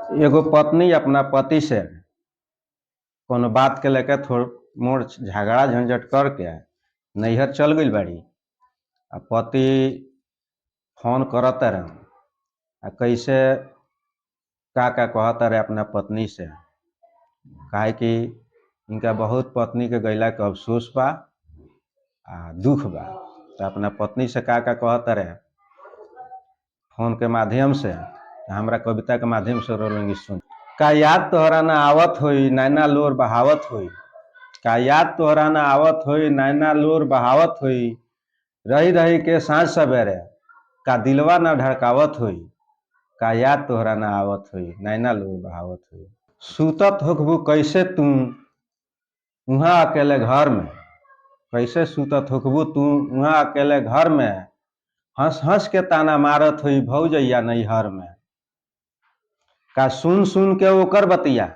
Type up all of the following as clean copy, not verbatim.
एगो पत्नी अपना पति से कोनो बात के लेके थोड़ मोड़ झगड़ा झंझट करके नैहर चल गई बाड़ी। आ पति फोन करत रहे आ कैसे का कहत रहे अपना पत्नी से, काहे कि इनका बहुत पत्नी के गैला के अफसोस बा आ दुख बा। तो अपना पत्नी से का कहत रहे फोन के माध्यम से, हमरा कविता के माध्यम से रोलेंगे सुन। का याद तोहरा ना आवत होई नैना लोर बहावत होई, का याद तोहरा ना आवत होई नैना लोर बहावत होई, रही रही के सांझ सवेरे का दिलवा ना धड़कावत होई, का याद तोहरा ना आवत होई नैना लोर बहावत होई। सूतत होखबू कैसे तू उहाँ अकेले घर में, कैसे सूतत होखबू तू उहाँ अकेले घर में, हंस हंस के ताना मारत होई भौजैया नैहर में। का सुन सुन के ओकर बतिया,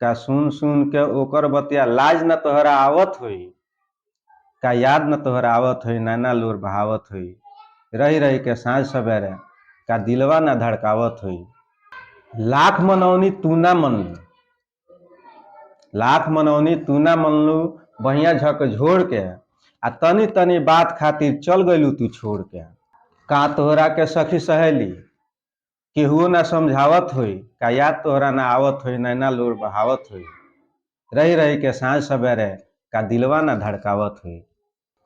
का सुन सुन के ओकर बतिया लाज न तोहरा आवत होई, का याद न तोहरा आवत होई नैना लोर बहावत होई, रही रही के सांझ सवेरे का दिलवा न धड़कावत होई। लाख मनौनी तू ना मनलू, लाख मनौनी तू ना मनलू, बहिया झक झोड़ के आ तनी तनी बात खातिर चल गइलू तू छोड़ के। का तोहरा के सखी सहेली केहुओ ना समझावत होई, का याद तोहरा ना आवत होई नैना लोर बहावत होई, रही रही के सांझ सवेरे का दिलवा ना धड़कावत होई।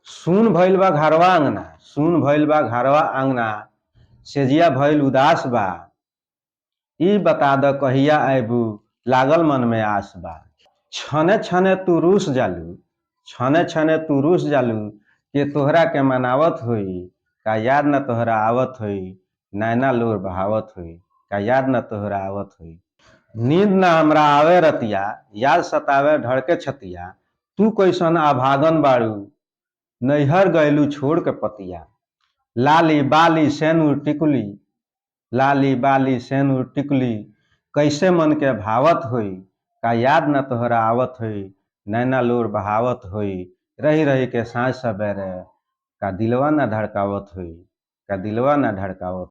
सुन भइल बा घरवा अंगना, सुन भइल बा घरवा अंगना, सेजिया भइल उदास बा, ई बता द कहिया आइबू लागल मन में आस बा। छने छने तू रूस जालू, छने छने तू रूस जालू, के तोहरा के मनावत होई, का याद न तोहरा आवत होई नैना लोर बहावत होई, का याद न तोहरा आवत होई। नींद न हमरा आवे रतिया, याद सतावे धड़के छतिया, तू कैसन अभागन बाड़ू नैहर गैलू छोड़ के पतिया। लाली बाली सेनुर टिकुली, लाली बाली सेनुर टिकुली, कैसे मन के भावत होई, का याद न तोहरा आवत होई नैना लोर बहावत होई, रही रही के सांझ सवेरे का दिलवा न धड़कावत होई, का दिलवा न धड़कावत।